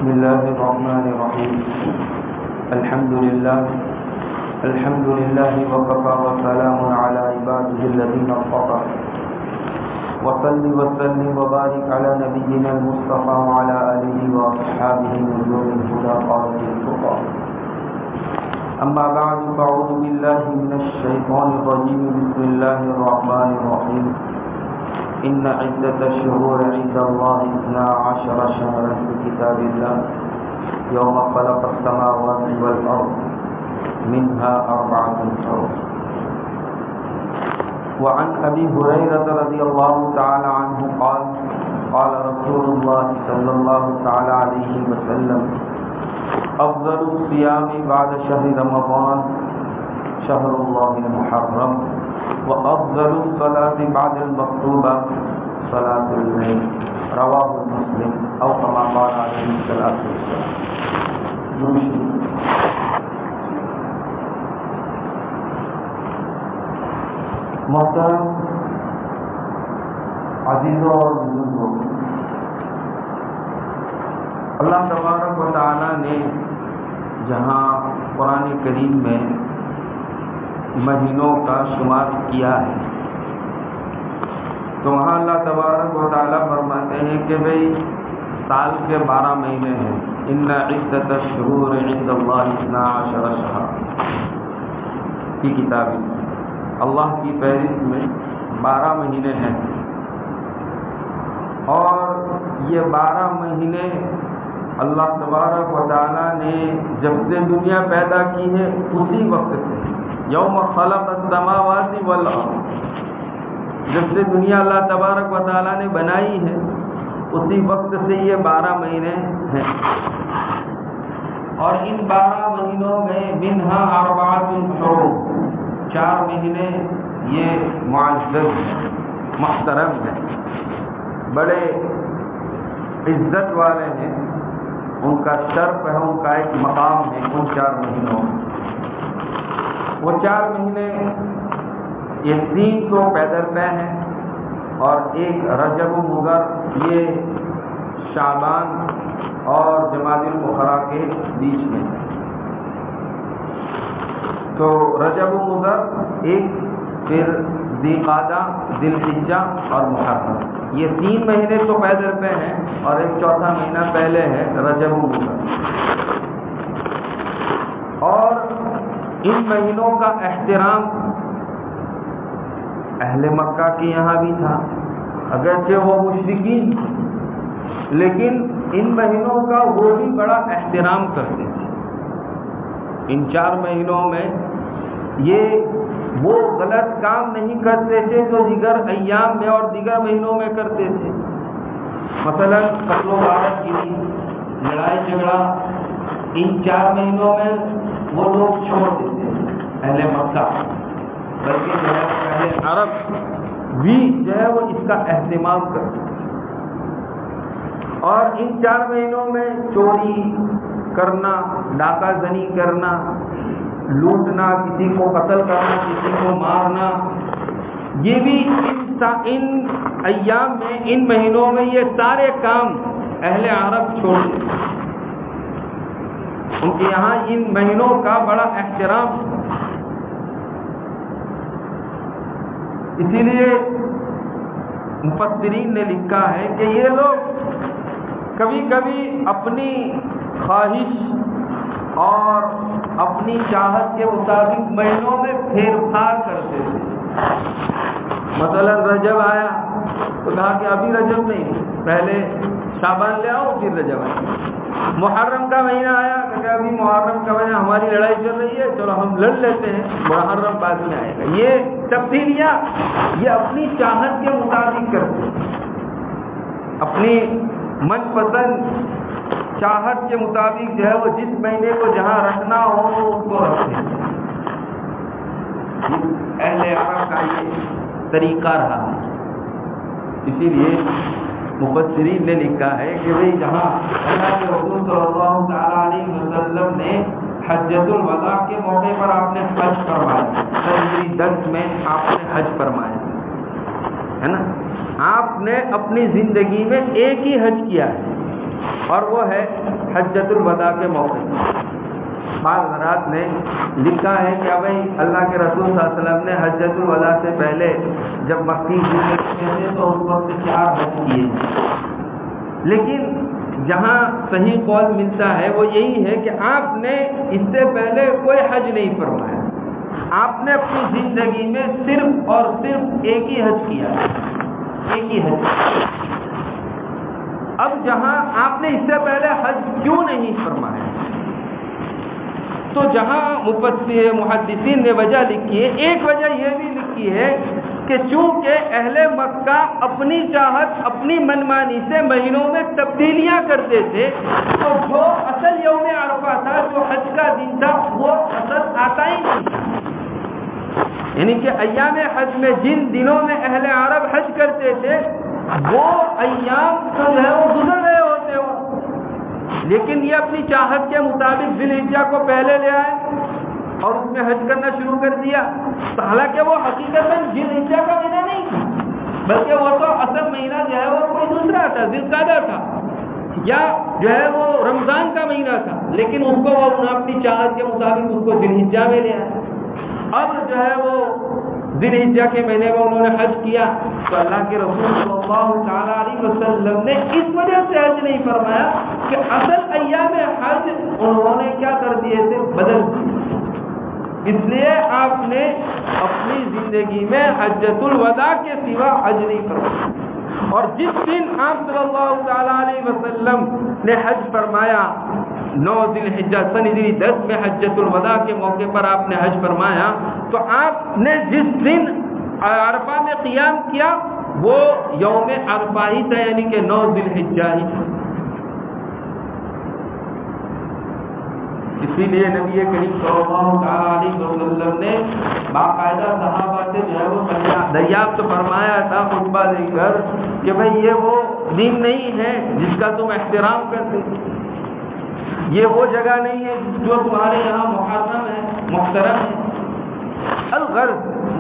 بسم الله الرحمن الرحيم. الحمد لله وكفى وسلام على عباده الذين اصطفى. وصل وسلم وبارك على نبينا المصطفى وعلى آله وأصحابه نجوم الهدى قادة التقى. أما بعد فأعوذ بالله من الشيطان الرجيم. بسم الله الرحمن الرحيم. إن عدة الشهور عند الله 12 شهرا في كتاب الله يوم خلق السماوات والأرض منها 4 حرم. وعن أبي هريرة رضي الله تعالى عنه قال قال رسول الله صلى الله تعالى عليه وسلم أفضل الصيام بعد شهر رمضان شهر الله المحرم وأفضل الصلاة بعد المكتوبة صلاة الليل. رواه مسلم أو كما قال عليه الصلاة والسلام. محترم عزیزوں اور بزرگوں، اللہ تبارک و تعالیٰ نے جہاں قرآن کریم میں مہینوں کا شمار کیا ہے تو وہاں اللہ تبارک و تعالیٰ فرماتے ہیں کہ بھئی سال کے 12 مہینے ہیں. ان عدت الشہور عند اللہ 12 شہر کی کتاب اللہ کی فہرست میں 12 مہینے ہیں، اور یہ 12 مہینے اللہ تبارک و تعالیٰ نے جب سے دنیا پیدا کی ہے اسی وقت سے یوم خلق السماوات والارض، جب سے دنیا اللہ تبارک و تعالیٰ نے بنائی ہے اسی وقت سے یہ 12 مہینے ہیں. اور ان 12 مہینوں میں منہا 4 حرم، 4 مہینے یہ معزز محترم ہیں، بڑے عزت والے ہیں، ان کا شرف ہے، ان کا ایک مقام ہے ان 4 مہینوں میں. وہ 4 مہینے یہ 3 تو پیدر طے ہیں اور ایک رجب و مضر، یہ شعبان اور جمادی الاخری کے بیچ میں. تو رجب و مضر ایک، پھر ذی قعدہ، ذی الحجہ اور محرم، یہ 3 مہینے تو پیدر پہ ہیں اور ایک چوتھا مہینہ پہلے ہے رجب و مضر. اور ان مہینوں کا احترام اہل مکہ کے یہاں بھی تھا، اگرچہ وہ مشرکین، لیکن ان مہینوں کا وہ بھی بڑا احترام کرتے تھے. ان 4 مہینوں میں یہ وہ غلط کام نہیں کرتے تھے جو دیگر ایام میں اور دیگر مہینوں میں کرتے تھے. مثلا قتل و غارت گیری، لڑائی جھگڑا، ان 4 مہینوں میں وہ لوگ چھوڑ دیتے ہیں اہل مکہ، بلکہ جو ہے اہل عرب بھی جو ہے وہ اس کا اہتمام کرتے ہیں. اور ان 4 مہینوں میں چوری کرنا، ڈاکہ زنی کرنا، لوٹنا، کسی کو قتل کرنا، کسی کو مارنا، یہ بھی ان ایام میں، ان مہینوں میں یہ سارے کام اہل عرب چھوڑ دیتے ہیں. ان کے یہاں ان مہینوں کا بڑا احترام. اسی لیے مفسرین نے لکھا ہے کہ یہ لوگ کبھی کبھی اپنی خواہش اور اپنی چاہت کے مطابق مہینوں میں پھیر پھار کرتے تھے. مثلا رجب آیا تو کہا کہ ابھی رجب نہیں، پہلے شعبان لے آؤ پھر رجب آیا. محرم کا مہینہ آیا کہ ابھی محرم کا مہینہ ہماری لڑائی چل رہی ہے، چلو ہم لڑ لیتے ہیں، محرم بعد میں آئے گا. یہ تبدیلیاں یہ اپنی چاہت کے مطابق کرتے ہیں، اپنی من پسند چاہت کے مطابق جو ہے وہ جس مہینے کو جہاں رکھنا ہو اس کو رکھتے ہیں. اہل عرب کا یہ طریقہ رہا. اسی لیے مفسرین نے لکھا ہے کہ بھئی جہاں اللہ کے رسول صلی اللہ تعالیٰ علیہ وسلم نے حجۃ الوداع کے موقع پر آپ نے حج فرمایا، ہجری 10 میں آپ نے حج فرمایا ہے نا. آپ نے اپنی زندگی میں ایک ہی حج کیا ہے اور وہ ہے حجۃ الوداع کے موقع پر۔ بعض حضرات نے لکھا ہے کہ بھائی اللہ کے رسول صلی اللہ علیہ وسلم نے حجۃ الوداع سے پہلے جب مکی زندگی تھے تو اس وقت 4 حج کیے، لیکن جہاں صحیح قول ملتا ہے وہ یہی ہے کہ آپ نے اس سے پہلے کوئی حج نہیں فرمایا، آپ نے اپنی زندگی میں صرف اور صرف ایک ہی حج کیا، ایک ہی حج۔ اب جہاں آپ نے اس سے پہلے حج کیوں نہیں فرمایا، تو جہاں محدثین نے وجہ لکھی ہے، ایک وجہ یہ بھی لکھی ہے کہ چونکہ اہل مکہ اپنی چاہت اپنی منمانی سے مہینوں میں تبدیلیاں کرتے تھے، تو جو اصل یوم عرفہ تھا، جو حج کا دن تھا، وہ اصل آتا ہی نہیں، یعنی کہ ایام حج میں جن دنوں میں اہل عرب حج کرتے تھے وہ ایام جو ہے وہ گزر رہے ہوتے ہو، لیکن یہ اپنی چاہت کے مطابق ذی الحجہ کو پہلے لے آئے اور اس میں حج کرنا شروع کر دیا، حالانکہ وہ حقیقت میں ذی الحجہ کا مہینہ نہیں تھا، بلکہ وہ تو اصل مہینہ جو ہے وہ کوئی دوسرا تھا، ذی القعدہ تھا، یا جو ہے وہ رمضان کا مہینہ تھا، لیکن اس کو وہ اپنی چاہت کے مطابق اس کو ذی الحجہ میں لے آئے۔ اب جو ہے وہ ذی الحجہ کے مہینے میں انہوں نے حج کیا، تو اللہ کے رسول صلی اللہ تعالیٰ علیہ وسلم نے اس وجہ سے حج نہیں فرمایا کہ اصل ایام حج انہوں نے کیا کر دیے تھے، بدل دیے، اس لیے آپ نے اپنی زندگی میں حجۃ الوداع کے سوا حج نہیں فرمایا۔ اور جس دن آپ صلی اللہ تعالیٰ علیہ وسلم نے حج فرمایا، 9 ذی الحجہ سن ہجری 10 میں حجۃ الوداع کے موقع پر آپ نے حج فرمایا، تو آپ نے جس دن عرفہ میں قیام کیا وہ یوم عرفہ ہی تھا، یعنی کہ 9 ذی الحجہ ہی تھا۔ اسی لیے نبی کریم صلی اللہ علیہ وسلم نے باقاعدہ صحابہ سے جو ہے وہ دریافت فرمایا تھا خطبہ دے کر کہ بھائی یہ وہ دن نہیں ہے جس کا تم احترام کرتے، یہ وہ جگہ نہیں ہے جو تمہارے یہاں محرم ہے، محترم ہے۔ الغرض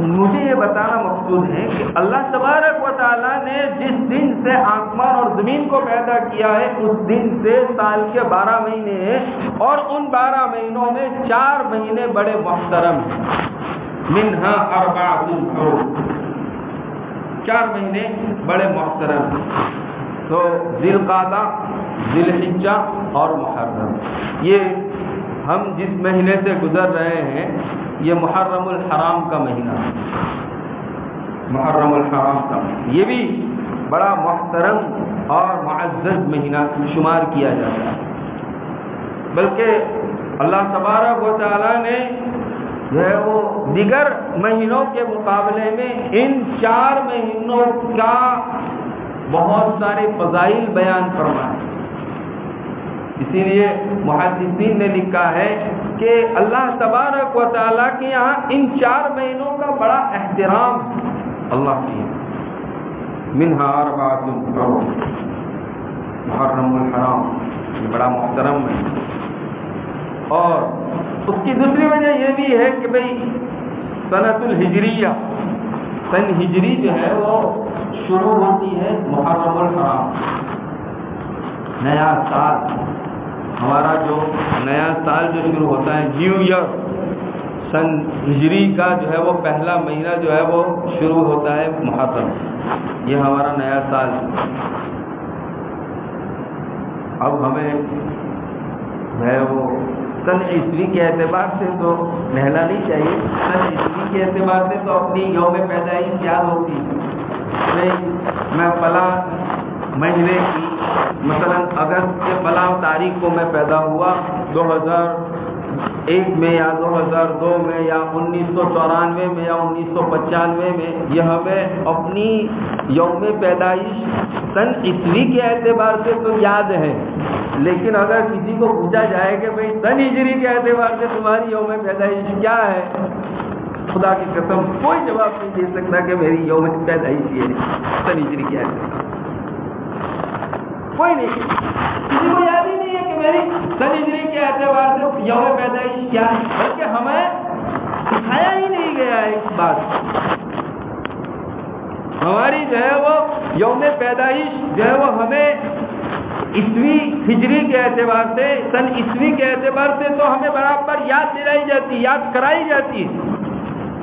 مجھے یہ بتانا مقصود ہے کہ اللہ تبارک و تعالیٰ نے جس دن سے آسمان اور زمین کو پیدا کیا ہے اس دن سے سال کے 12 مہینے ہیں، اور ان 12 مہینوں میں 4 مہینے بڑے محترم ہیں، منہا 4 حرم، 4 مہینے بڑے محترم ہیں، تو ذی القعدہ، ذی الحجہ اور محرم۔ یہ ہم جس مہینے سے گزر رہے ہیں یہ محرم الحرام کا مہینہ ہے، محرم الحرام کا مہینہ، یہ بھی بڑا محترم اور معزز مہینہ شمار کیا جاتا ہے، بلکہ اللہ تبارک و تعالیٰ نے جو ہے وہ دیگر مہینوں کے مقابلے میں ان 4 مہینوں کا بہت سارے فضائل بیان فرمائے۔ اسی لیے محدثین نے لکھا ہے کہ اللہ تبارک و تعالیٰ کے یہاں ان 4 مہینوں کا بڑا احترام اللہ کی، منہا 4 حرم، محرم الحرام، یہ بڑا محترم ہے۔ اور اس کی دوسری وجہ یہ بھی ہے کہ بھئی سنۃ الہجریہ، سن ہجری جو ہے وہ شروع ہوتی ہے محرم الحرام، نیا سال، ہمارا جو نیا سال جو شروع ہوتا ہے نیو ایئر، سن ہجری کا جو ہے وہ پہلا مہینہ جو ہے وہ شروع ہوتا ہے محرم، یہ ہمارا نیا سال۔ اب ہمیں جو ہے وہ سن عیسوی کے اعتبار سے تو نہلانا نہیں چاہیے، سن عیسوی کے اعتبار سے تو اپنی یوم پیدائش یاد ہوتی ہے، میں فلاں مہینے کی مثلا اگست کے فلاں تاریخ کو میں پیدا ہوا، 2001 میں یا 2002 میں یا 1994 میں یا 1995 میں، یہ ہمیں اپنی یوم پیدائش سن عیسوی کے اعتبار سے تو یاد ہے، لیکن اگر کسی کو پوچھا جائے کہ بھئی سن ہجری کے اعتبار سے تمہاری یوم پیدائش کیا ہے، خدا کی قسم کوئی جواب نہیں دے سکتا کہ میری یوم پیدائش یہ ہے سن ہجری کے اعتبار، کوئی نہیں، کسی کو یاد ہی نہیں ہے کہ میری سن ہجری کے اعتبار سے یوم پیدائش کیا ہے، بلکہ ہمیں سکھایا ہی نہیں گیا ہے اس بات۔ ہماری جو ہے وہ یوم پیدائش جو ہے وہ ہمیں عیسوی ہجری کے اعتبار سے، سن عیسوی کے اعتبار سے تو ہمیں برابر یاد دلائی جاتی، یاد کرائی جاتی ہے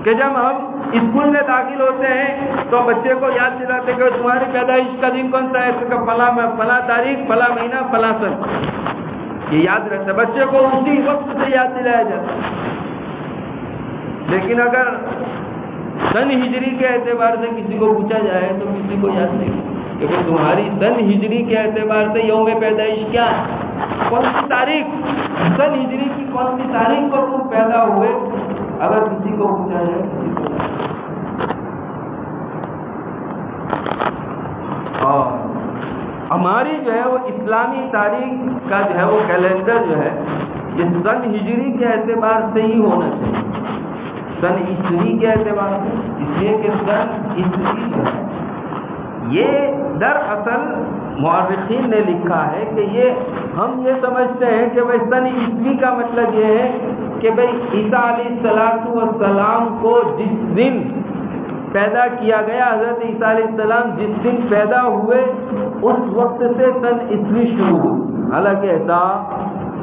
کہ جب ہم اسکول میں داخل ہوتے ہیں تو بچے کو یاد دلاتے کہ تمہاری پیدائش کا دن کون سا ہے، کہ فلاں تاریخ، فلاں مہینہ، فلاں سن، یہ یاد رہتا ہے، بچے کو اسی وقت سے یاد دلایا جاتا ہے۔ لیکن اگر سن ہجری کے اعتبار سے کسی کو پوچھا جائے تو کسی کو یاد نہیں کہ تمہاری سن ہجری کے اعتبار سے یوم پیدائش کیا ہے، کون سی تاریخ، سن ہجری کی کون سی تاریخ کو تم پیدا ہوئے، اگر کسی کو پوچھا جائے۔ اور ہماری جو ہے وہ اسلامی تاریخ کا جو ہے وہ کیلنڈر جو ہے یہ سن ہجری کے اعتبار سے ہی ہونا چاہیے، سن عیسوی کے اعتبار سے، اس لیے کہ سن عیسوی جو ہے یہ دراصل مورخین نے لکھا ہے کہ یہ ہم یہ سمجھتے ہیں کہ بھائی سن عیسوی کا مطلب یہ ہے کہ بھائی عیسیٰ علیہ السلام کو جس دن پیدا کیا گیا، حضرت عیسیٰ علیہ السلام جس دن پیدا ہوئے اس وقت سے سن عیسوی شروع ہوئی، حالانکہ ایسا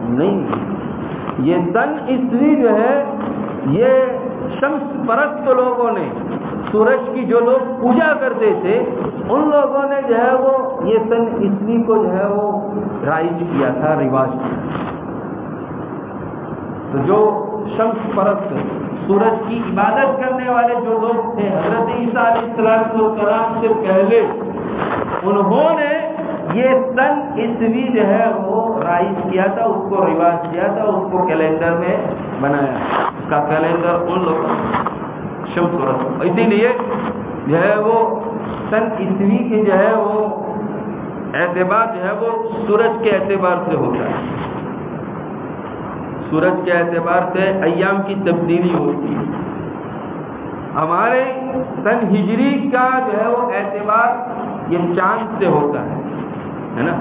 نہیں، یہ سن عیسوی جو ہے یہ شمس پرست لوگوں نے، سورج کی جو لوگ پوجا کرتے تھے ان لوگوں نے جو ہے وہ یہ سن عیسوی کو جو ہے وہ رائج کیا تھا، رواج کیا۔ تو جو شمس پرست، سورج کی عبادت کرنے والے جو لوگ تھے حضرت عیسیٰ علیہ السلام سے پہلے، انہوں نے یہ سن عیسوی جو ہے وہ رائج کیا تھا، اس کو رواج کیا تھا، اس کو کیلنڈر میں بنایا، اس کا کیلنڈر ان لوگوں شمس پرست، اسی لیے جو ہے وہ سن عیسوی کی جو ہے وہ اعتبار جو ہے وہ سورج کے اعتبار سے ہوتا ہے، سورج کے اعتبار سے ایام کی تبدیلی ہوتی ہے۔ ہمارے سن ہجری کا جو ہے وہ اعتبار یہ چاند سے ہوتا ہے نا،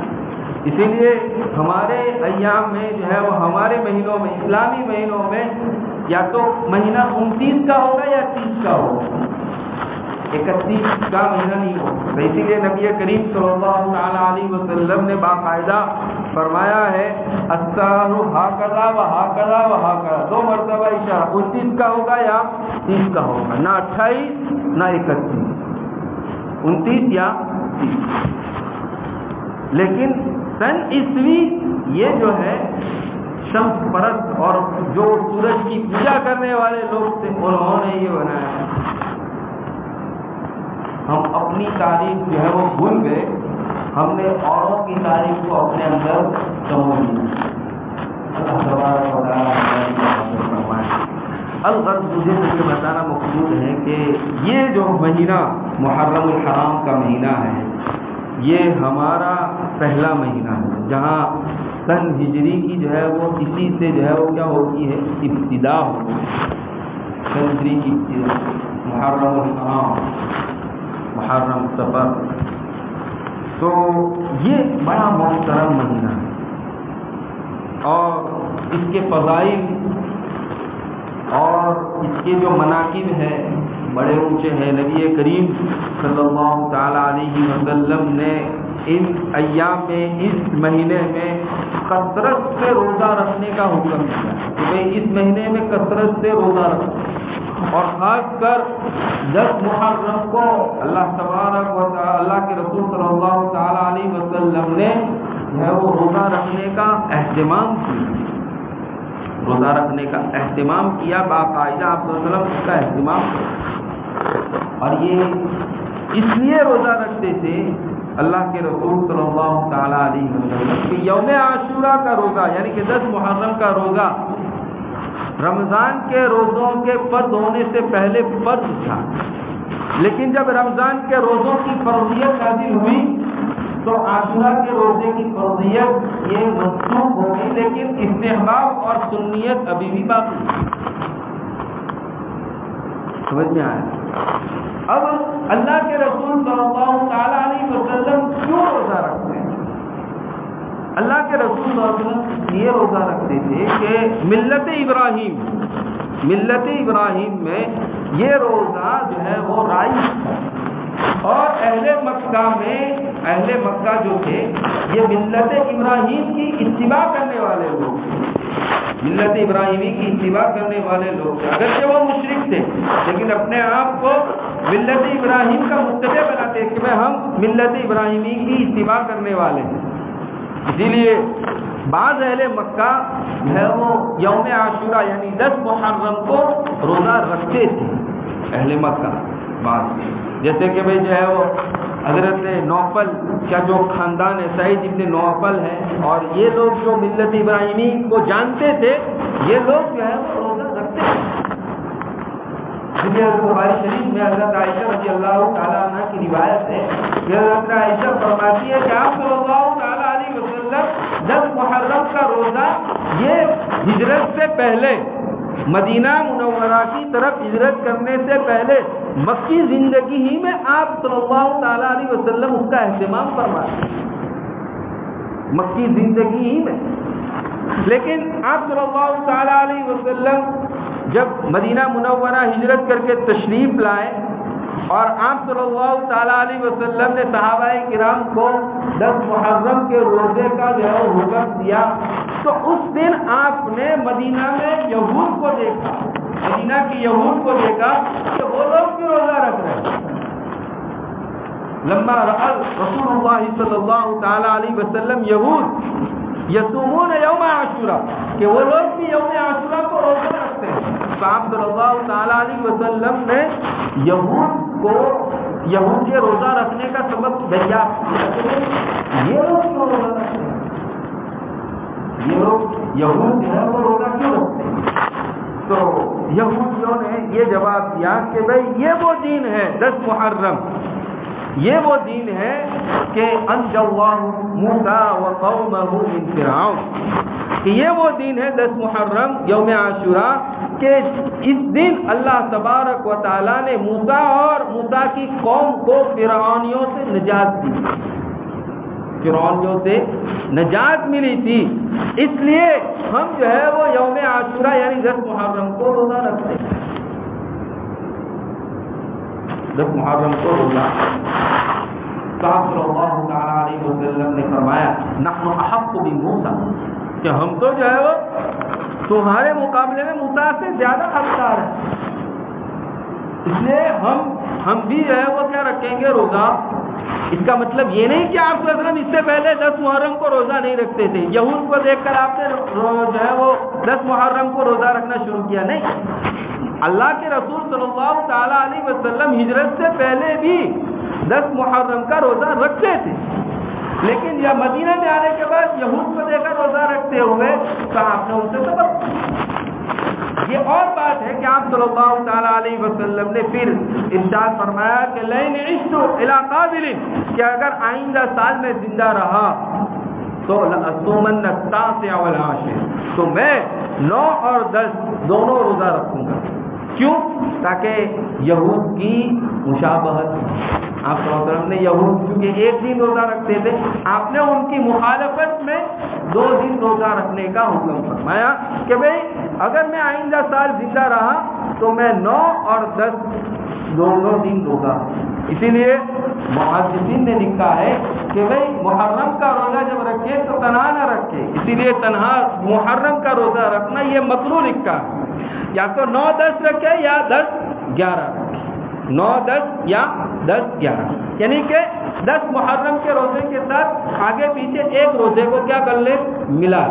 اسی لیے ہمارے ایام میں جو ہے وہ ہمارے مہینوں میں، اسلامی مہینوں میں یا تو مہینہ 29 کا ہوگا یا 30 کا ہوگا، 31 کا مہینہ نہیں ہوگا۔ اسی لیے نبی کریم صلی اللہ تعالی علیہ وسلم نے باقاعدہ فرمایا ہے السحر ہاکذا و ہاکذا و ہاکذا، 2 مرتبہ اشارہ، 29 کا ہوگا یا 30 کا ہوگا، نہ 28 نہ 31، 29 یا 30۔ لیکن سن عیسوی یہ جو ہے شمس پرست اور جو سورج کی پوجا کرنے والے لوگ تھے انہوں نے یہ بنایا ہے۔ ہم اپنی تاریخ جو ہے وہ بھول گئے، ہم نے اوروں کی تاریخ کو اپنے اندر سمجھ لیا۔ اللہ تبارک و تعالیٰ فرمائے۔ الغرض مجھے یہ بتانا مقصود ہے کہ یہ جو مہینہ محرم الحرام کا مہینہ ہے یہ ہمارا پہلا مہینہ ہے، جہاں سن ہجری کی جو ہے وہ اسی سے جو ہے وہ کیا ہوتی ہے، ابتدا ہوتی ہے، سن ہجری کی ابتدا، محرم الحرام، محرم سفر، تو یہ بڑا محترم مہینہ ہے اور اس کے فضائل اور اس کے جو مناقب ہیں بڑے اونچے ہیں۔ نبی کریم صلی اللہ تعالی علیہ وسلم نے ان ایام میں، اس مہینے میں کثرت سے روزہ رکھنے کا حکم دیا کہ بھئی اس مہینے میں کثرت سے روزہ رکھو، اور خاص کر 10 محرم کو اللہ تبارک و تعالی، اللہ کے رسول صلی اللہ تعالی علیہ وسلم نے جو ہے وہ روزہ رکھنے کا اہتمام کیا، روزہ رکھنے کا اہتمام کیا، باقاعدہ آپ صلی اللہ علیہ وسلم اس کا اہتمام کیا، اور یہ اس لیے روزہ رکھتے تھے اللہ کے رسول صلی اللہ تعالی علیہ وسلم کہ یوم عاشورہ کا روزہ یعنی کہ 10 محرم کا روزہ رمضان کے روزوں کے فرض ہونے سے پہلے فرض تھا، لیکن جب رمضان کے روزوں کی فرضیت نازل ہوئی تو عاشورہ کے روزے کی فرضیت یہ منسوخ ہو گئی، لیکن استحباب اور سنیت ابھی بھی باقی۔ سمجھ میں آیا؟ اب اللہ کے رسول صلی اللہ تعالی علیہ وسلم کیوں روزہ رکھتے ہیں؟ اللہ کے رسول صلی اللہ علیہ وسلم یہ روزہ رکھتے تھے کہ ملت ابراہیم میں یہ روزہ جو ہے وہ رائج تھا، اور اہل مکہ جو تھے یہ ملت ابراہیم کی اتباع کرنے والے لوگ، ملت ابراہیمی کی اتباع کرنے والے لوگ تھے، اگرچہ وہ مشرک تھے لیکن اپنے آپ کو ملت ابراہیم کا متبع بناتے کہ ہم ملت ابراہیمی کی اتباع کرنے والے ہیں۔ اسی لیے بعض اہل مکہ ہے وہ یوم عاشورہ یعنی 10 محرم کو روزہ رکھتے تھے، اہل مکہ بعض، جیسے کہ بھئی جو ہے وہ حضرت نوفل کا جو خاندان ہے سعید ابن نوفل ہے، اور یہ لوگ جو ملت ابراہیمی کو جانتے تھے یہ لوگ جو ہے وہ روزہ رکھتے تھے۔ بخاری شریف میں حضرت عائشہ رضی اللہ تعالیٰ عنہ کی روایت ہے کہ حضرت عائشہ فرماتی ہے کہ آپ صلی اللہ تعالیٰ علیہ وسلم 10 محرم کا روزہ یہ ہجرت سے پہلے مدینہ منورہ کی طرف ہجرت کرنے سے پہلے مکی زندگی ہی میں آپ صلی اللہ تعالیٰ علیہ وسلم اس کا اہتمام فرماتے ہیں، مکی زندگی ہی میں۔ لیکن آپ صلی اللہ تعالیٰ علیہ وسلم جب مدینہ منورہ ہجرت کر کے تشریف لائے اور آپ صلی اللہ تعالیٰ علیہ وسلم نے صحابہ کرام کو 10 محرم کے روزے کا جو ہے حکم دیا، تو اس دن آپ نے مدینہ میں یہود کو دیکھا، مدینہ کی یہود کو دیکھا کہ وہ لوگ بھی روزہ رکھ رہے ہیں۔ لما رأى رسول اللہ صلی اللہ تعالیٰ علیہ وسلم یہود یصومون یوم عاشورہ کہ وہ لوگ بھی یوم عاشورہ کو روزہ رکھتے ہیں، تو آپ صلی اللہ تعالیٰ علیہ وسلم نے یہود کے روزہ رکھنے کا سبب دریافت کیا، یہ لوگ کیوں روزہ رکھتے ہیں، یہ لوگ یہود جو ہے وہ روزہ کیوں رکھتے ہیں؟ تو یہودیوں نے یہ جواب دیا کہ بھئی یہ وہ دین ہے 10 محرم، یہ وہ دین ہے کہ انجى الله موسى وقومه من فرعون، کہ یہ وہ دین ہے 10 محرم یوم عاشورہ کہ اس دن اللہ تبارک و تعالیٰ نے موسیٰ اور موسیٰ کی قوم کو فرعونیوں سے نجات دی، فرعونیوں سے نجات ملی تھی، اس لیے ہم جو ہے وہ یوم عاشورہ یعنی 10 محرم کو روزہ رکھتے ہیں، 10 محرم کو روزہ۔ صلی اللہ تعالیٰ علیہ وسلم نے فرمایا نحن احق بموسیٰ کہ ہم تو جو ہے وہ تمہارے مقابلے میں موسیٰ سے زیادہ حقدار ہیں، اس لیے ہم بھی جو ہے وہ کیا رکھیں گے روزہ۔ اس کا مطلب یہ نہیں کہ آپ صلی اللہ علیہ وسلم اس سے پہلے 10 محرم کو روزہ نہیں رکھتے تھے، یہود کو دیکھ کر آپ نے جو ہے وہ 10 محرم کو روزہ رکھنا شروع کیا، نہیں، اللہ کے رسول صلی اللہ تعالیٰ علیہ وسلم ہجرت سے پہلے بھی 10 محرم کا روزہ رکھتے تھے، لیکن یا مدینہ میں آنے کے بعد یہود کو دیکھ کر روزہ رکھتے ہوئے تو آپ نے ان سے سبق۔ یہ اور بات ہے کہ آپ صلی اللہ تعالیٰ علیہ وسلم نے پھر ارشاد فرمایا کہ لئن عشت الی قابل، کہ اگر آئندہ سال میں زندہ رہا تو لأصومن التاسع والعاشر، تو میں 9 اور 10 دونوں روزہ رکھوں گا۔ کیوں؟ تاکہ یہود کی مشابہت، آپ صلی اللہ علیہ وسلم نے یہود کیونکہ ایک دن روزہ رکھتے تھے، آپ نے ان کی مخالفت میں 2 دن روزہ رکھنے کا حکم فرمایا کہ بھئی اگر میں آئندہ سال زندہ رہا تو میں 9 اور 10 دونوں دن روزہ۔ اسی لیے محدثین نے لکھا ہے کہ بھئی محرم کا روزہ جب رکھے تو تنہا نہ رکھے، اسی لیے تنہا محرم کا روزہ رکھنا یہ مکروہ لکھا ہے، یا تو 9-10 رکھے یا 10-11 رکھے، 9-10 یا 10-11، یعنی کہ 10 محرم کے روزے کے ساتھ آگے پیچھے ایک روزے کو کیا کر لے، ملا۔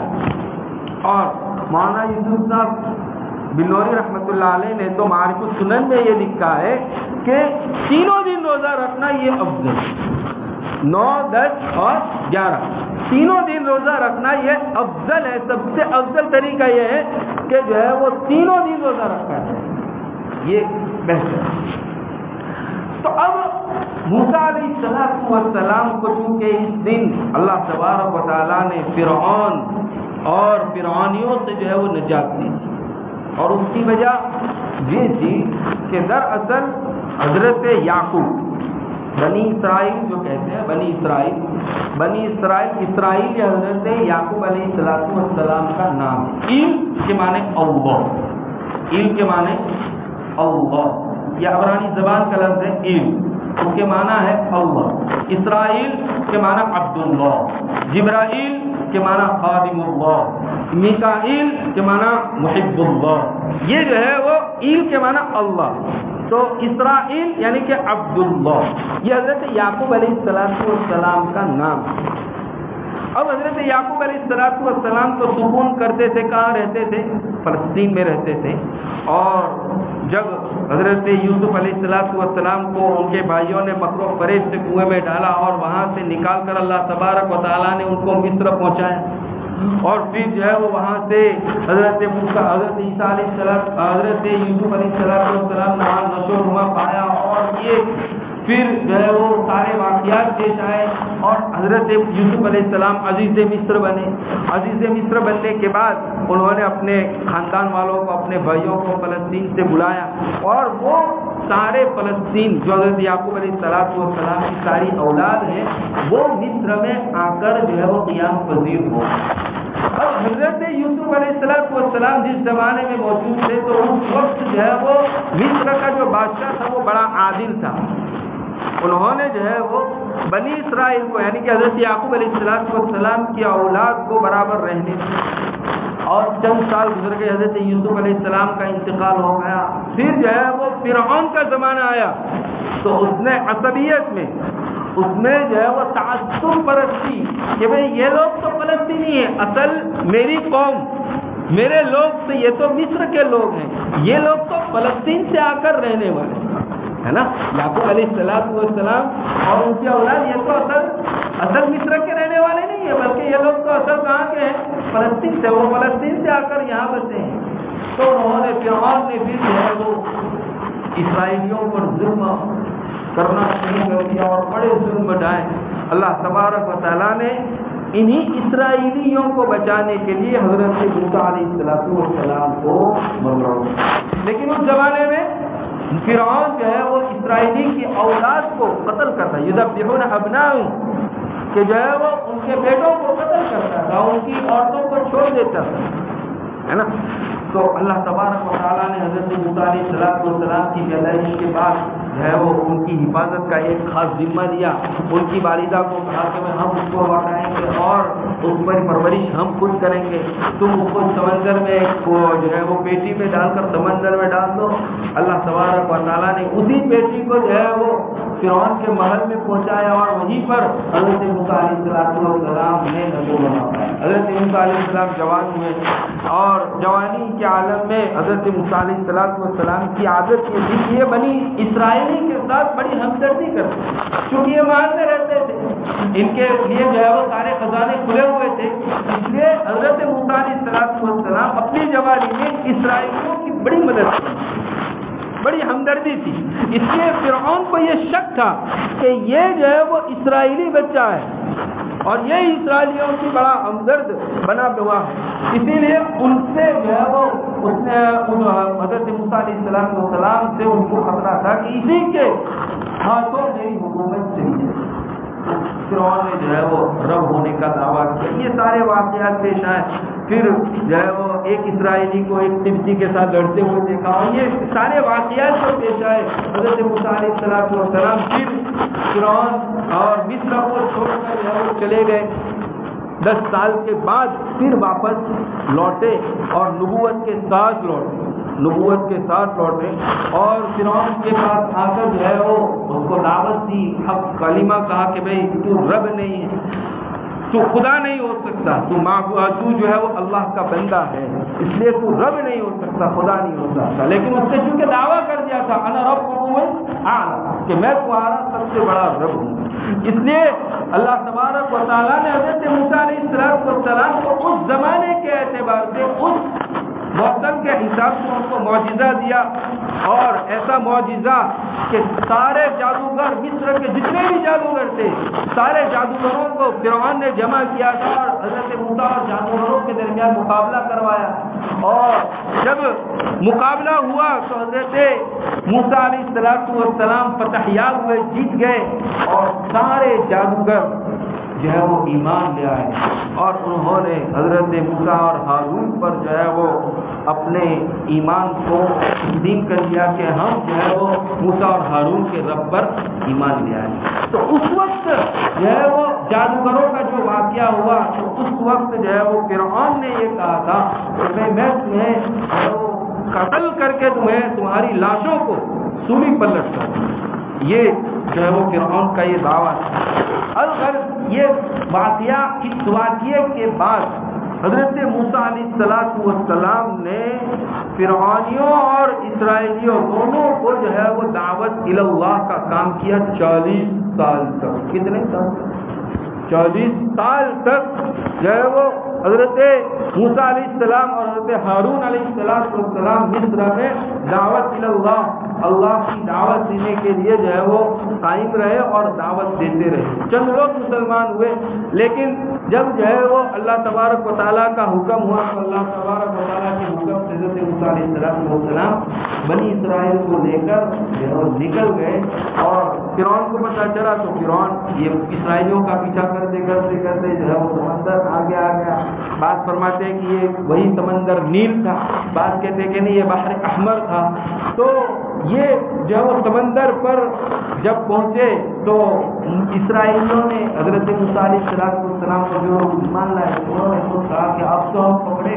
اور مولانا یوسف صاحب بلوری رحمۃ اللہ علیہ نے تو معارف السنن میں یہ لکھا ہے کہ تینوں دن روزہ رکھنا یہ افضل، 9, 10 اور 11 تینوں دن روزہ رکھنا یہ افضل ہے، سب سے افضل طریقہ یہ ہے کہ جو ہے وہ تینوں دن روزہ رکھا ہے، یہ بہتر ہے۔ تو اب موسیٰ علیہ السلام کو چونکہ اس دن اللہ تبارک و تعالیٰ نے فرعون اور فرعونیوں سے جو ہے وہ نجات دی، اور اس کی وجہ یہ تھی کہ دراصل حضرت یعقوب، بنی اسرائیل جو کہتے ہیں، بنی اسرائیل یہ حضرت یعقوب علیہ السلام کا نام ہے۔ ایل کے معنی اللہ، ایل کے معنی اللہ، یہ عبرانی زبان کا لفظ ہے ایل، اس کے معنی ہے اللہ، اسرائیل کے معنی عبداللہ، جبرائیل کے معنی خادم اللہ، میکائیل کے معنی محب اللہ، یہ جو ہے وہ ایل کے معنی اللہ، تو اسرائیل یعنی کہ عبداللہ، یہ حضرت یعقوب علیہ السلام کا نام ہے۔ اب حضرت یعقوب علیہ السلام تو سکون کرتے تھے، کہاں رہتے تھے؟ فلسطین میں رہتے تھے، اور جب حضرت یوسف علیہ السلام کو ان کے بھائیوں نے مکر و فریب سے کنویں میں ڈالا اور وہاں سے نکال کر اللہ تبارک و تعالیٰ نے ان کو مصر پہنچایا، اور پھر جو ہے وہ وہاں سے حضرت عیسیٰ علیہ السلام، حضرت یوسف علیہ السلام نے وہاں نشو و نما پایا، اور یہ پھر جو ہے وہ سارے واقعات پیش آئے، اور حضرت یوسف علیہ السلام عزیز مصر بنے۔ عزیز مصر بننے کے بعد انہوں نے اپنے خاندان والوں کو، اپنے بھائیوں کو فلسطین سے بلایا، اور وہ سارے فلسطین جو حضرت یعقوب علیہ السلام کی ساری اولاد ہے وہ مصر میں آ کر جو ہے وہ قیام پذیر ہو۔ اب حضرت یوسف علیہ السلام جس زمانے میں موجود تھے تو اس وقت جو ہے وہ مصر کا جو بادشاہ تھا وہ بڑا عادل تھا، انہوں نے جو ہے وہ بنی اسرائیل کو یعنی کہ حضرت یعقوب علیہ السلام کی اولاد کو برابر رہنے دیا، اور چند سال گزر گئے، حضرت یوسف علیہ السلام کا انتقال ہو گیا، پھر جو ہے وہ فرعون کا زمانہ آیا، تو اس نے عصبیت میں اس میں جو ہے وہ تعصب پرستی کہ بھئی یہ لوگ تو فلسطینی ہیں، اصل میری قوم، میرے لوگ تو یہ تو مصر کے لوگ ہیں، یہ لوگ تو فلسطین سے آ کر رہنے والے ہے نا، یعقوب علیہ السلام اور ان کی اولاد یہ تو اصل مصر کے رہنے والے نہیں ہیں، بلکہ یہ لوگ تو اصل کہاں کے ہیں؟ فلسطین سے، وہ فلسطین سے آ کر یہاں بسے ہیں۔ تو انہوں نے فرعون نے پھر جو ہے وہ اسرائیلیوں پر ظلم کرنا شروع کر دیا اور بڑے ظلم ڈھائے۔ اللہ تبارک و تعالیٰ نے انہی اسرائیلیوں کو بچانے کے لیے حضرت موسیٰ علیہ السلام کو بھیجا، لیکن اس زمانے میں فرعون جو ہے وہ اسرائیلی کی اولاد کو قتل کرتا، یذبحون ابناءہم، کہ جو ہے وہ ان کے بیٹوں کو قتل کرتا تھا، ان کی عورتوں کو چھوڑ دیتا تھا، ہے نا۔ تو اللہ تبارک و تعالیٰ نے حضرت موسیٰ علیہ السلام کی پیدائش کے بعد جو ہے وہ ان کی حفاظت کا ایک خاص ذمہ دیا، ان کی والدہ کو کہا کہ ہم اس کو لوٹائیں گے اور اس پر پرورش ہم خود کریں گے، تم اس کو سمندر میں جو ہے وہ پیٹی میں ڈال کر سمندر میں ڈال دو۔ اللہ تبارک و تعالیٰ نے اسی پیٹی کو جو ہے وہ فرعون کے محل میں پہنچایا، اور وہیں پر حضرت موسیٰ علیہ السلام نے نشو و نما پایا۔ حضرت موسیٰ علیہ السلام جوان ہوئے، اور جوانی کے عالم میں حضرت موسیٰ علیہ السلام کی عادت یہ تھی کہ یہ بنی اسرائیلی کے ساتھ بڑی ہمدردی کرتے، چونکہ یہ محل میں رہتے تھے، ان کے لیے جو ہے وہ سارے خزانے کھلے ہوئے تھے، اس لیے حضرت موسیٰ علیہ السلام اپنی جوانی میں اسرائیلیوں کی بڑی مدد کی، بڑی ہمدردی تھی۔ اس لیے فرعون کو یہ شک تھا کہ یہ جو ہے وہ اسرائیلی بچہ ہے اور یہ اسرائیلیوں کی بڑا ہمدرد بنا ہوا ہے، اسی لیے ان سے جو ہے وہ اس نے حضرت موسیٰ علیہ السلام سے ان کو خطرہ تھا کہ اسی کے ہاتھوں میری حکومت چلی جائے۔ فرعون نے جو ہے وہ رب ہونے کا دعویٰ کیا، یہ سارے واقعات پیش آئے، پھر جو ہے وہ ایک اسرائیلی کو ایک قبطی کے ساتھ لڑتے ہوئے دیکھا، اور یہ سارے واقعات جو پیش آئے، حضرت موسیٰ علیہ السلام پھر فرعون اور مصر کو چھوڑ کر جو ہے وہ چلے گئے، 10 سال کے بعد پھر واپس لوٹے اور نبوت کے ساتھ لوٹے، اور فرعون کے پاس آ کر جو ہے وہ اس کو دعوت دی، حق کلمہ کہا کہ بھئی تو رب نہیں ہے، تو خدا نہیں ہو سکتا، تو جو ہے وہ اللہ کا بندہ ہے، اس لیے تو رب نہیں ہو سکتا، خدا نہیں ہو سکتا۔ لیکن اس نے چونکہ دعویٰ کر دیا تھا انا ربکم الاعلی، کہ میں تمہارا سب سے بڑا رب ہوں، اس لیے اللہ تبارک و تعالیٰ نے حضرت موسیٰ علیہ السلام کو اس زمانے کے اعتبار سے اس موسم کے حساب سے ان کو معجزہ دیا، اور ایسا معجزہ کہ سارے جادوگر مصر کے جتنے بھی جادوگر تھے سارے جادوگروں کو فرعون نے جمع کیا تھا اور حضرت موسیٰ اور جادوگروں کے درمیان مقابلہ کروایا، اور جب مقابلہ ہوا تو حضرت موسیٰ علیہ السلام فتح یاب ہوئے، جیت گئے، اور سارے جادوگر جو ہے وہ ایمان لے آئے اور انہوں نے حضرت موسیٰ اور ہارون پر جو ہے وہ اپنے ایمان کو تسلیم کر دیا کہ ہم جو ہے وہ موسیٰ اور ہارون کے رب پر ایمان لے آئے۔ تو اس وقت جو ہے وہ جادوگروں کا جو واقعہ ہوا تو اس وقت جو ہے وہ فرعون نے یہ کہا تھا کہ میں تمہیں جو ہے وہ قتل کر کے تمہاری لاشوں کو سولی پر لٹکا دوں۔ یہ جو ہے وہ فرعون کا یہ دعویٰ تھا۔ اگر یہ واقعہ اس واقعے کے بعد حضرت موسیٰ علیہ السلام نے فرعونیوں اور اسرائیلیوں دونوں کو جو ہے وہ دعوت اللہ کا کام کیا 40 سال تک۔ کتنے سال؟ 40 سال تک جو ہے وہ حضرت موسیٰ علیہ السلام اور حضرت ہارون علیہ السلام مصر میں دعوت اللہ کی دعوت دینے کے لیے جو ہے وہ قائم رہے اور دعوت دیتے رہے۔ چند لوگ مسلمان ہوئے، لیکن جب جو ہے وہ اللہ تبارک و تعالیٰ کا حکم ہوا تو اللہ تبارک و تعالیٰ کے حکم سے حضرت موسیٰ علیہ السلام بنی اسرائیل کو لے کر جو ہے وہ نکل گئے اور فرعون کو پتہ چلا تو فرعون یہ اسرائیلیوں کا پیچھا کرتے جو ہے وہ سمندر آگے آ گیا۔ بعض فرماتے ہیں کہ یہ وہی سمندر نیل تھا، بعض کہتے ہیں کہ نہیں یہ بحر احمر تھا۔ تو یہ جو ہے وہ سمندر پر جب پہنچے تو اسرائیلیوں نے حضرت موسیٰ علیہ السلام کو جو ایمان لائے انہوں نے خود کہا کہ اب تو ہم پکڑے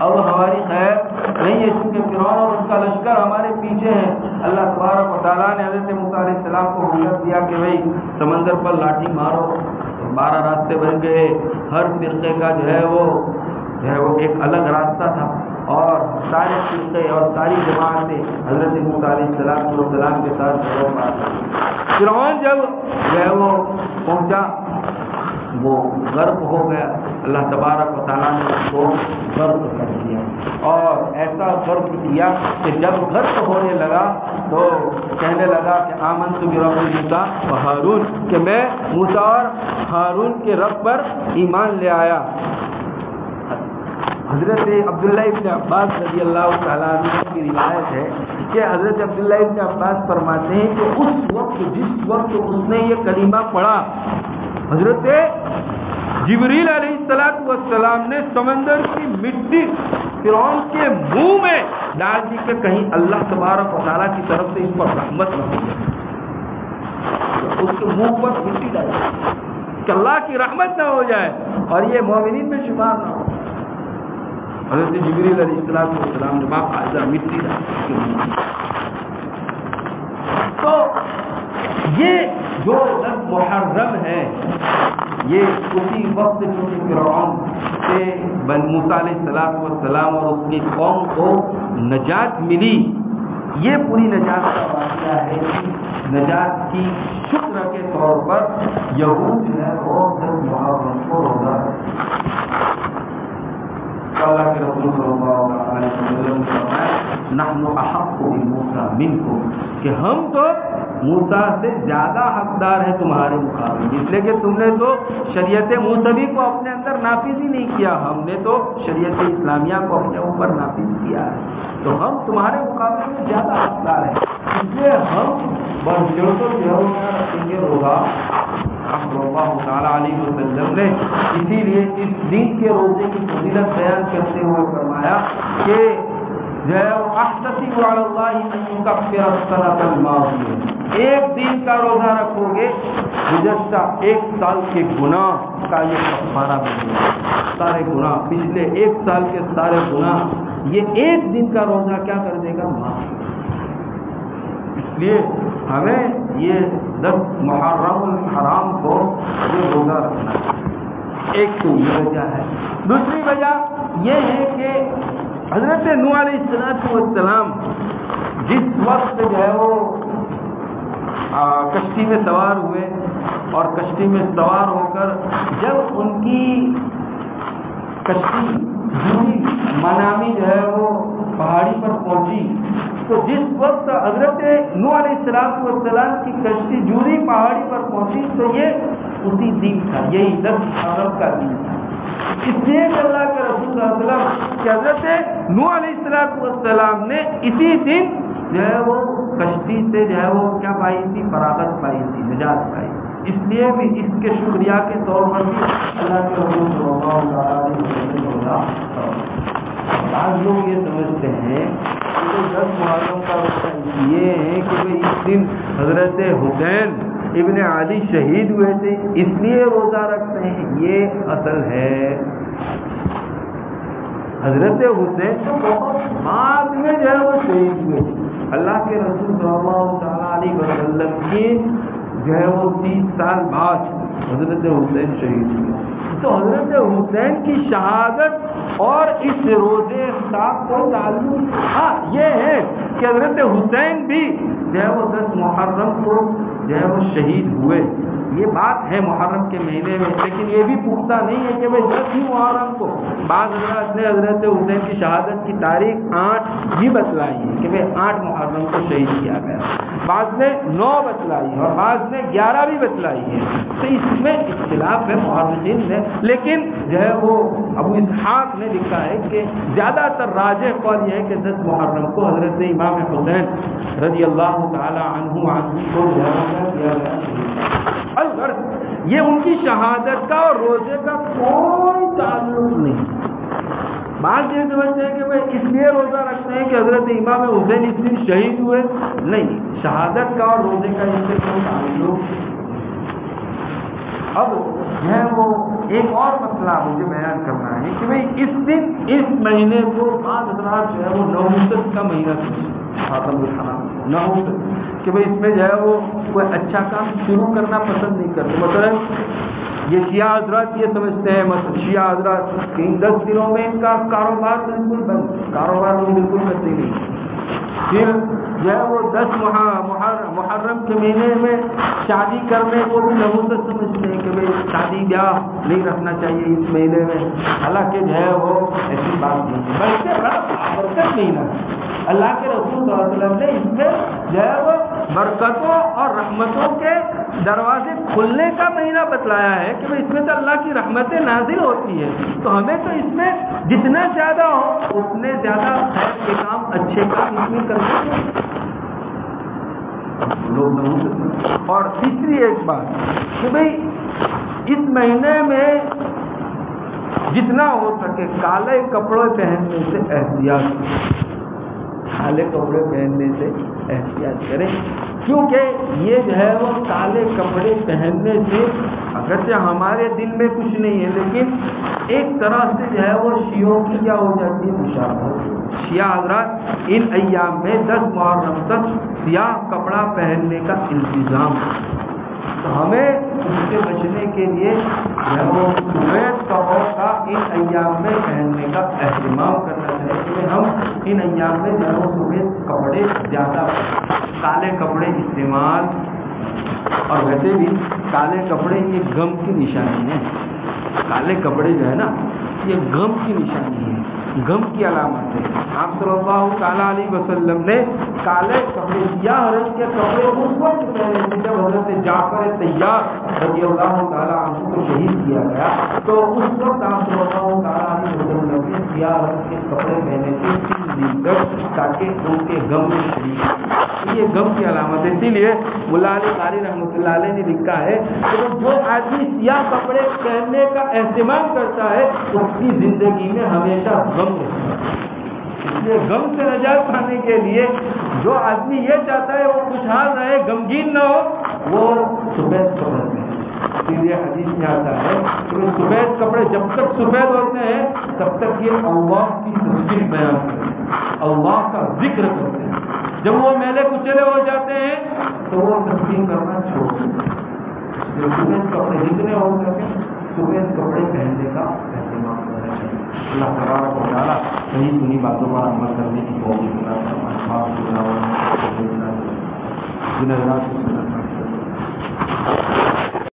اب ہماری خیر نہیں ہے، چونکہ فرعون اور اس کا لشکر ہمارے پیچھے ہے۔ اللہ تبارک و تعالیٰ نے حضرت موسیٰ علیہ السلام کو حکم دیا کہ بھائی سمندر پر لاٹھی مارو، 12 راستے بن گئے، ہر فرقے کا جو ہے وہ ایک الگ راستہ تھا اور سارے فرقے اور ساری جماعتیں حضرت موسیٰ علیہ السلام کے ساتھ فرعون جب جو ہے وہ پہنچا وہ غرق ہو گیا۔ اللہ تبارک و تعالیٰ نے اس کو غرق کر دیا اور ایسا غرق کیا کہ جب غرق ہونے لگا تو کہنے لگا کہ آمنت برب موسیٰ و ہارون، کہ میں موسیٰ اور ہارون کے رب پر ایمان لے آیا۔ حضرت عبداللہ ابن عباس رضی اللہ تعالیٰ عنہ کی روایت ہے کہ حضرت عبداللہ ابن عباس فرماتے ہیں کہ اس وقت جس وقت اس نے یہ کلمہ پڑھا حضرت جبریل علیہ السلام نے سمندر کی مٹی فرعون کے منہ میں ڈال دی کہ کہیں اللہ تبارک و تعالیٰ کی طرف سے اس پر رحمت نہ ہو جائے، اس کے منہ پر مٹی ڈالی کہ اللہ کی رحمت نہ ہو جائے اور یہ مومنین میں شمار نہ ہو۔ حضرت جبریل علیہ السلام نے باقاعدہ مٹی ڈالی۔ تو یہ جو محرم ہے یہ اسی وقت چونکہ فرعون سے موسیٰ علیہ السلام اور اس کی قوم کو نجات ملی، یہ پوری نجات کا واقعہ ہے کہ نجات کی شکر کے طور پر یہود جو ہے وہ 10 محرم کو روزہ اللہ کے رسول صلی اللہ علیہ وسلم نے فرمایا نحن احق بموسیٰ منکم، کہ ہم تو موسیٰ سے زیادہ حقدار ہے تمہارے مقابلے، اس لیے کہ تم نے تو شریعت موسوی کو اپنے اندر نافذ ہی نہیں کیا، ہم نے تو شریعت اسلامیہ کو اپنے اوپر نافذ کیا ہے، تو ہم تمہارے مقابلے میں زیادہ حقدار ہیں، اس لیے ہم بڑھ چڑھ کر جو رکھیں گے روزہ۔ صلی اللہ تعالیٰ علیہ وسلم نے اسی لیے اس دن کے روزے کی فضیلت بیان کرتے ہوئے فرمایا کہ جو ہے احتسب علی اللہ ان یکفر السنۃ الماضیہ، ایک دن کا روزہ رکھو گے گزشتہ 1 سال کے گناہ کا یہ کفارہ بنے گا، سارے گناہ پچھلے 1 سال کے سارے گناہ یہ 1 دن کا روزہ کیا کر دے گا، معاف۔ اس لیے ہمیں یہ 10 محرم الحرام کو یہ روزہ رکھنا ہے۔ ایک تو یہ وجہ ہے، دوسری وجہ یہ ہے کہ حضرت نوح علیہ السلام جس وقت جو ہے وہ کشتی میں سوار ہوئے اور کشتی میں سوار ہو کر جب ان کی کشتی منامی جو ہے وہ پہاڑی پر پہنچی تو جس وقت حضرت نوح علیہ السلام کی کشتی جوری پہاڑی پر پہنچی تو یہ اسی دن تھا، یہی 10 محرم کا دن تھا۔ اس لیے اللہ کے رسول صلی اللہ علیہ وسلم کہ حضرت نوح علیہ السلام نے اسی دن جو ہے وہ کشتی سے جو ہے وہ کیا پائی تھی، فراغت پائی تھی، نجات پائی، اس لیے بھی اس کے شکریہ کے طور پر بھی اللہ کے رسول صلی اللہ علیہ وسلم روزہ. بعض لوگ یہ سمجھتے ہیں کہ 10 محرم کا روزہ یہ ہے کہ بھئی اس دن حضرت حسین ابن علی شہید ہوئے تھے اس لیے روزہ رکھتے ہیں. یہ اصل ہے حضرت حسین تو بہت بعد میں جو ہے وہ شہید ہوئے. اللہ کے رسول صلی اللہ تعالیٰ علیہ وسلم کی جو ہے وہ 30 سال بعد حضرت حسین شہید ہوئے. تو حضرت حسین کی شہادت اور اس روزے کا کوئی تعلق. ہاں یہ ہے کہ حضرت حسین بھی جو ہے وہ 10 محرم کو جو ہے وہ شہید ہوئے. یہ بات ہے محرم کے مہینے میں, لیکن یہ بھی پختہ نہیں ہے کہ 10 ہی محرم کو. بعض حضرات نے حضرت حسین کی شہادت کی تاریخ 8 بھی بتلائی ہے کہ 8 محرم کو شہید کیا گیا. بعض نے 9 بتلائی ہے اور بعض نے 11 بھی بتلائی ہے. تو اس میں اختلاف ہے محرمین نے, لیکن جو ہے وہ ابو اسحاق نے لکھا ہے کہ زیادہ تر راجح قول یہ ہے کہ 10 محرم کو حضرت امام حسین رضی اللہ تعالی عنہ کو کیا گیا. الغرض یہ ان کی شہادت کا اور روزے کا کوئی تعلق نہیں. بعض یہ سمجھتے ہیں کہ بھائی اس لیے روزہ رکھتے ہیں کہ حضرت امام حسین اس دن شہید ہوئے. نہیں, شہادت کا اور روزے کا اس سے کوئی تعلق. اب جو ہے وہ ایک اور مسئلہ مجھے بیان کرنا ہے کہ بھائی اس دن اس مہینے کو بعض حضرات جو ہے وہ نوحست کا مہینہ نوحست کہ بھائی اس میں جو ہے وہ کوئی اچھا کام شروع کرنا پسند نہیں کرتے. مثلا یہ شیعہ حضرات یہ سمجھتے ہیں, شیعہ حضرات کہ ان 10 دنوں میں ان کا کاروبار بالکل بند, کاروبار میں بالکل کرتے نہیں. پھر جو ہے وہ 10 محرم کے مہینے میں شادی کرنے کو بھی نحوست سمجھتے ہیں کہ بھائی شادی بیاہ نہیں رکھنا چاہیے اس مہینے میں. حالانکہ جو ہے وہ ایسی بات نہیں ہے, بلکہ بڑا برکت مہینہ ہے. اللہ کے رسول صلی اللہ علیہ وسلم نے اس میں جو ہے وہ برکتوں اور رحمتوں کے دروازے کھلنے کا مہینہ بتلایا ہے کہ اس میں تو اللہ کی رحمتیں نازل ہوتی ہے. تو ہمیں تو اس میں جتنا زیادہ ہو اتنے زیادہ خیر کے کام, اچھے کام اس میں کرنے چاہیے لوگ نہیں. اور تیسری ایک بات کہ بھئی اس مہینے میں جتنا ہو سکے کالے کپڑے پہننے سے احتیاط, کالے کپڑے پہننے سے احتیاط کریں. کیونکہ یہ جو ہے وہ کالے کپڑے پہننے سے اگرچہ ہمارے دل میں کچھ نہیں ہے, لیکن ایک طرح سے جو ہے وہ شیعوں کی کیا ہو جاتی ہے مشابہت. شیعہ حضرات ان ایام میں 10 محرم تک سیاہ کپڑا پہننے کا انتظام ہے. تو ہمیں اس سے بچنے کے لیے جو ہے وہ سفید کپڑوں کا ان ایام میں پہننے کا اہتمام کرنا چاہیے. ہم ان ایام میں جو ہے وہ سفید کپڑے زیادہ, کالے کپڑے استعمال. اور ویسے بھی کالے کپڑے یہ غم کی نشانی ہے. کالے کپڑے جو ہے نا یہ غم کی نشانی ہے, غم کی علامت ہے. آپ صلی اللہ تعالیٰ علیہ وسلم نے کالے کپڑے سیاہ رنگ کے کپڑے اس وقت پہنے تھے جب حضرت جعفر طیار رضی اللہ تعالیٰ عنہ کو شہید کیا گیا. تو اس وقت آپ صلی اللہ تعالیٰ علیہ وسلم نے سیاہ رنگ کے کپڑے پہنے تھے 3 دن تک, تاکہ ان کے غم میں شریک, یہ غم کی علامت ہے. اسی لیے مولا علی قاری رحمۃ اللہ علیہ نے لکھا ہے کہ جو آدمی سیاہ کپڑے پہننے کا اہتمام کرتا ہے اس کی زندگی میں ہمیشہ غم رہتا ہے. اس لیے غم سے نجات پانے کے لیے جو آدمی یہ چاہتا ہے وہ خوشحال رہے, غمگین نہ ہو, وہ سفید کپڑے پہنے. اسی لیے حدیث میں آتا ہے کہ سفید کپڑے جب تک سفید ہوتے ہیں تب تک یہ اللہ کی تسبیح بیان کرتے ہیں, اللہ کا ذکر کرتے ہیں. جب وہ میلے کچلے ہو جاتے ہیں تو وہ تسبیح کرنا چھوڑ دیتے ہیں. سفید کپڑے جتنے ہو سکے سفید کپڑے پہننے کا اہتمام کرنا چاہیے. اللہ تبارک و تعالیٰ صحیح سنی باتوں پر عمل کرنے کی توفیق عطا فرمائے.